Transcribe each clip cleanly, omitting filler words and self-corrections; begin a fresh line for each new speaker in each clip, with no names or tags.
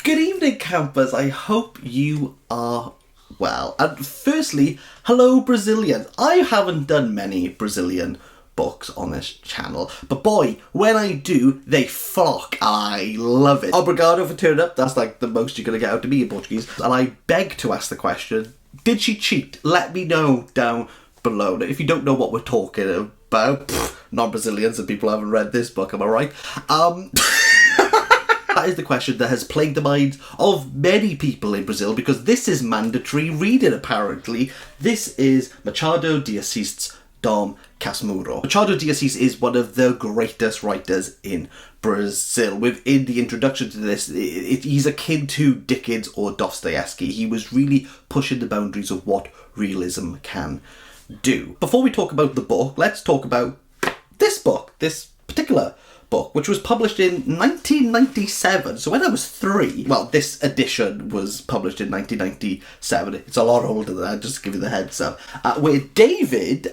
Good evening, campers. I hope you are well. And firstly, hello, Brazilians. I haven't done many Brazilian books on this channel, but boy, when I do, they flock. I love it. Obrigado for turning up. That's like the most you're going to get out of me in Portuguese. And I beg to ask the question, did she cheat? Let me know down below. Now, if you don't know what we're talking about, non-Brazilians and people who haven't read this book, am I right? That is the question that has plagued the minds of many people in Brazil, because this is mandatory reading, apparently. This is Machado de Assis' Dom Casmurro. Machado de Assis is one of the greatest writers in Brazil. Within the introduction to this, he's akin to Dickens or Dostoevsky. He was really pushing the boundaries of what realism can do. Before we talk about the book, let's talk about this book, this particular book, which was published in 1997. So when I was 3, well, this edition was published in 1997. It's a lot older than that, just to give you the heads up. Where David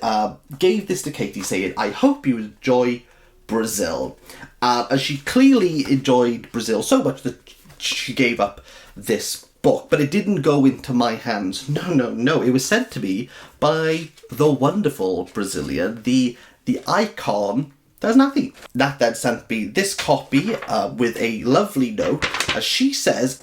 gave this to Katie saying, I hope you enjoy Brazil. And she clearly enjoyed Brazil so much that she gave up this book. But it didn't go into my hands. No. It was sent to me by the wonderful Brazilian, the icon. There's nothing. Nat then sent me this copy with a lovely note, as she says,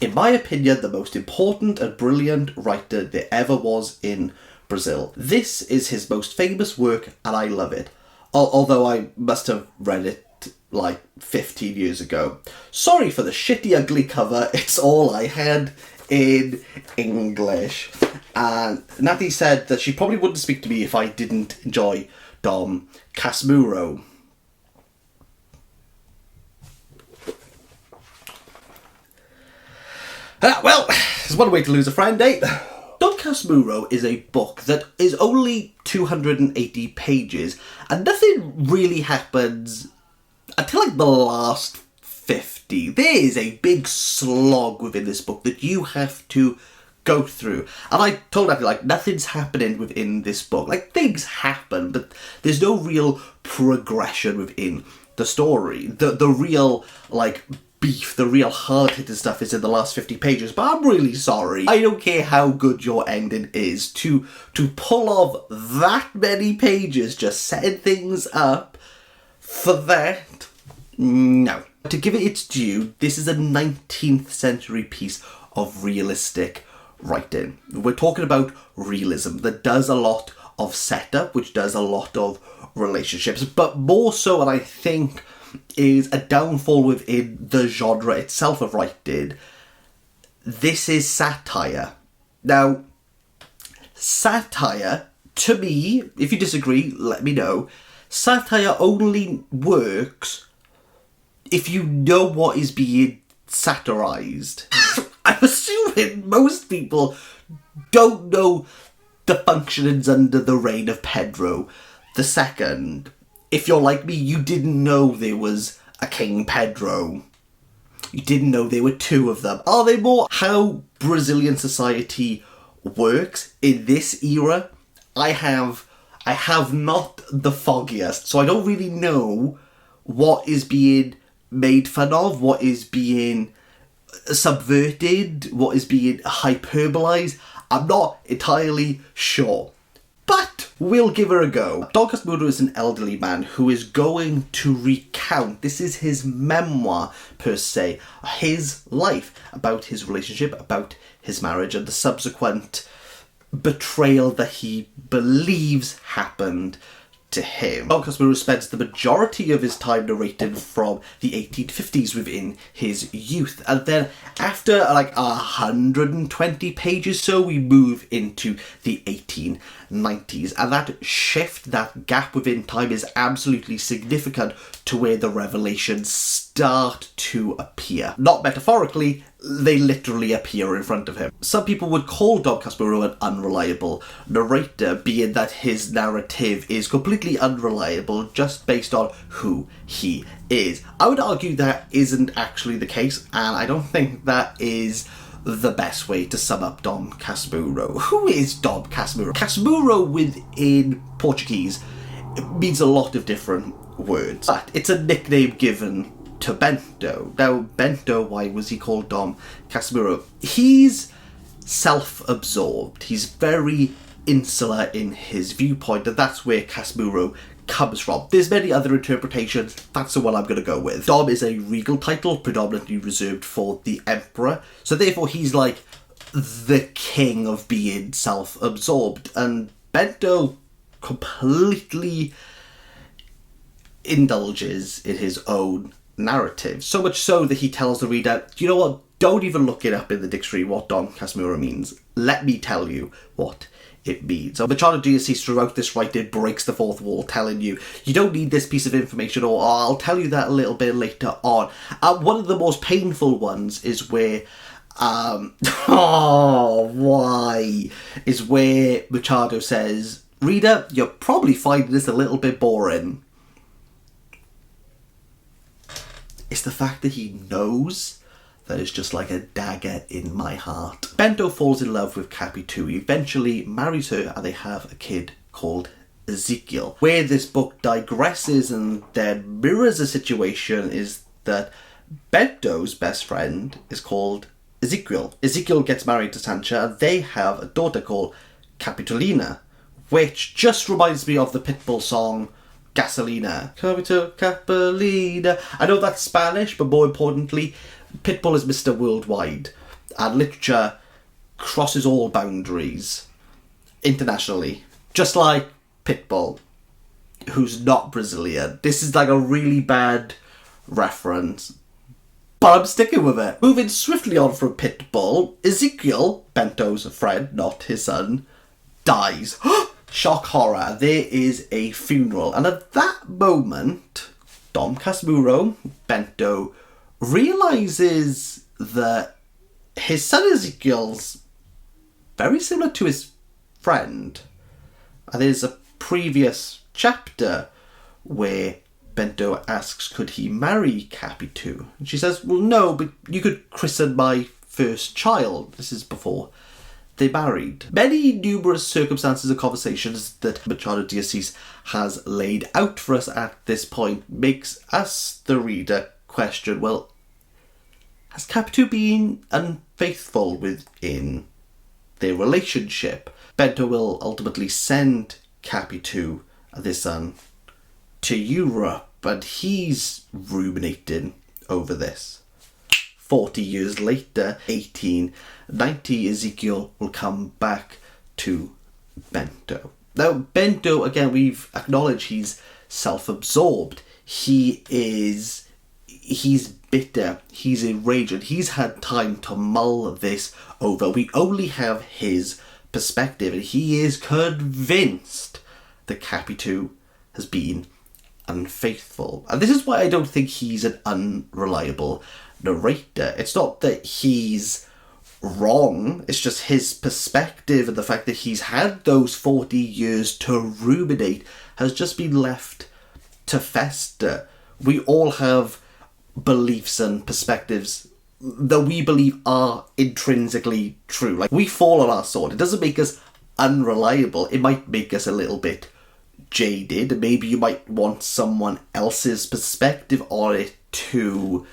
in my opinion, the most important and brilliant writer there ever was in Brazil. This is his most famous work, and I love it. Although I must have read it like 15 years ago. Sorry for the shitty, ugly cover. It's all I had in English. And Natty said that she probably wouldn't speak to me if I didn't enjoy Dom Casmurro. Well, there's one way to lose a friend, eh? Dom Casmurro is a book that is only 280 pages, and nothing really happens until like the last 50. There is a big slog within this book that you have to go through. And I told Abby, like, nothing's happening within this book. Like, things happen, but there's no real progression within the story. The real, like, beef, the real hard-hitting stuff is in the last 50 pages, but I'm really sorry. I don't care how good your ending is. To pull off that many pages just setting things up for that, no. To give it its due, this is a 19th century piece of realistic writing. We're talking about realism that does a lot of setup, which does a lot of relationships, but more so, and I think is a downfall within the genre itself of writing, this is satire. Now, satire, to me, if you disagree, let me know, satire only works if you know what is being satirized. I'm assuming most people don't know the functionings under the reign of Pedro II. If you're like me, you didn't know there was a King Pedro. You didn't know there were 2 of them. Are they more how Brazilian society works in this era? I have not the foggiest, so I don't really know what is being made fun of, what is being subverted, what is being hyperbolized. I'm not entirely sure, but we'll give her a go. Dom Casmurro is an elderly man who is going to recount, this is his memoir per se, his life, about his relationship, about his marriage, and the subsequent betrayal that he believes happened to him. Dom Casmurro spends the majority of his time narrating from the 1850s within his youth, and then after like 120 pages so, we move into the 1890s, and that shift, that gap within time is absolutely significant to where the revelations start to appear. Not metaphorically, they literally appear in front of him. Some people would call Dom Casmurro an unreliable narrator, being that his narrative is completely unreliable just based on who he is. I would argue that isn't actually the case, and I don't think that is the best way to sum up Dom Casmurro. Who is Dom Casmurro? Casmurro within Portuguese means a lot of different words, but it's a nickname given to Bento. Now, Bento, why was he called Dom Casmurro? He's self-absorbed. He's very insular in his viewpoint, and that's where Casmurro comes from. There's many other interpretations. That's the one I'm going to go with. Dom is a regal title, predominantly reserved for the emperor, so therefore he's like the king of being self-absorbed, and Bento completely indulges in his own narrative, so much so that he tells the reader, you know what, don't even look it up in the dictionary what Dom Casmurro means. Let me tell you what it means. So Machado de Assis throughout this writing breaks the fourth wall, telling you, you don't need this piece of information, or I'll tell you that a little bit later on. One of the most painful ones is where is where Machado says, reader, you're probably finding this a little bit boring. It's the fact that he knows that is just like a dagger in my heart. Bento falls in love with Capitu, eventually marries her, and they have a kid called Ezekiel. Where this book digresses and then mirrors a situation is that Bento's best friend is called Ezekiel. Ezekiel gets married to Sancha, and they have a daughter called Capitolina, which just reminds me of the Pitbull song Gasolina. Capito Capitolina. I know that's Spanish, but more importantly, Pitbull is Mr. Worldwide, and literature crosses all boundaries internationally. Just like Pitbull, who's not Brazilian. This is like a really bad reference, but I'm sticking with it. Moving swiftly on from Pitbull, Ezekiel, Bento's friend, not his son, dies. Shock horror. There is a funeral, and at that moment, Dom Casmurro, Bento, realizes that his son Ezekiel's very similar to his friend. And there's a previous chapter where Bento asks, could he marry Capitu? And she says, well, no, but you could christen my first child. This is before they married. Many numerous circumstances and conversations that Machado de Assis has laid out for us at this point makes us, the reader, question, well, has Capitu been unfaithful within their relationship? Bento will ultimately send Capitu, their son, to Europe, and he's ruminating over this. 40 years later, 1890, Ezekiel will come back to Bento. Now, Bento, again, we've acknowledged he's self-absorbed. He's bitter, he's enraged, and he's had time to mull this over. We only have his perspective, and he is convinced that Capitu has been unfaithful. And this is why I don't think he's an unreliable narrator. It's not that he's wrong, it's just his perspective and the fact that he's had those 40 years to ruminate has just been left to fester. We all have beliefs and perspectives that we believe are intrinsically true. Like, we fall on our sword. It doesn't make us unreliable. It might make us a little bit jaded. Maybe you might want someone else's perspective on it to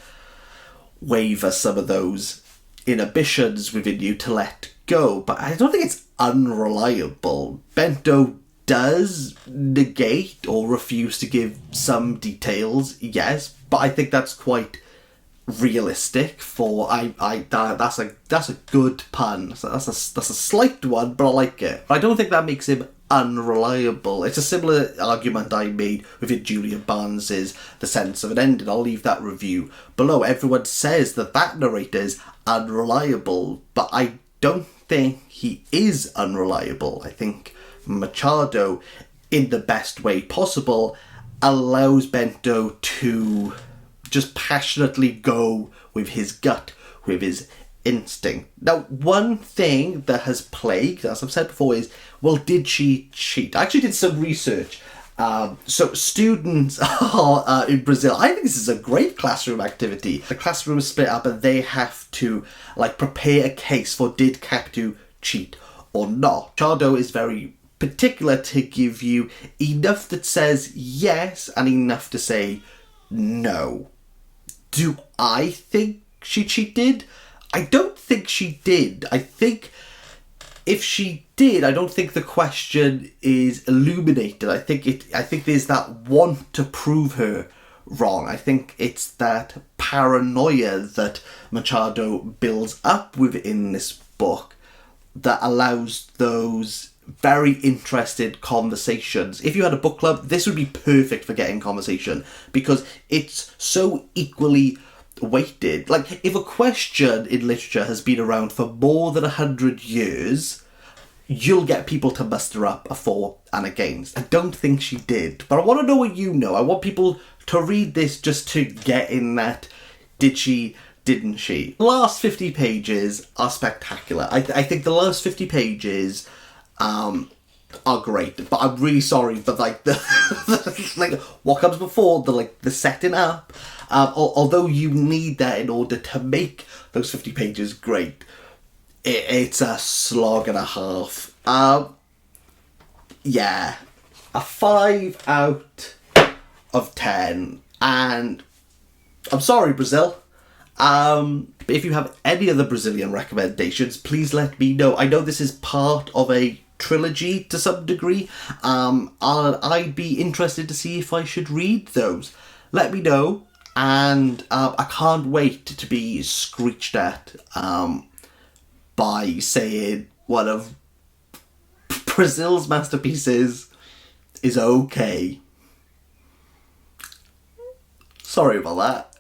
waver some of those inhibitions within you to let go. But I don't think it's unreliable. Bento does negate or refuse to give some details, yes, but I think that's quite realistic for that's a good pun. That's a slight one, but I like it. I don't think that makes him unreliable. It's a similar argument I made with Julia Barnes's The Sense of an Ending. I'll leave that review below. Everyone says that narrator is unreliable, but I don't think he is unreliable. I think Machado, in the best way possible, allows Bento to just passionately go with his gut, with his instinct. Now, one thing that has plagued, as I've said before, is, well, did she cheat? I actually did some research. So students are in Brazil. I think this is a great classroom activity. The classroom is split up and they have to prepare a case for did Capitu cheat or not. Machado is very particular to give you enough that says yes and enough to say no. Do I think she cheated? I don't think she did. I think if she did, I don't think the question is illuminated. I think there's that want to prove her wrong. I think it's that paranoia that Machado builds up within this book that allows those very interested conversations. If you had a book club, this would be perfect for getting conversation because it's so equally weighted. Like, if a question in literature has been around for more than 100 years, you'll get people to muster up a for and against. I don't think she did, but I want to know what you know. I want people to read this just to get in that did she, didn't she. The last 50 pages are spectacular. I think the last 50 pages are great, but I'm really sorry, but like the like what comes before the setting up, although you need that in order to make those 50 pages great, it's a slog and a half. Yeah, a 5 out of 10, and I'm sorry, Brazil. If you have any other Brazilian recommendations, please let me know. I know this is part of a trilogy to some degree. I'd be interested to see if I should read those. Let me know, and I can't wait to be screeched at by saying one of Brazil's masterpieces is okay. Sorry about that.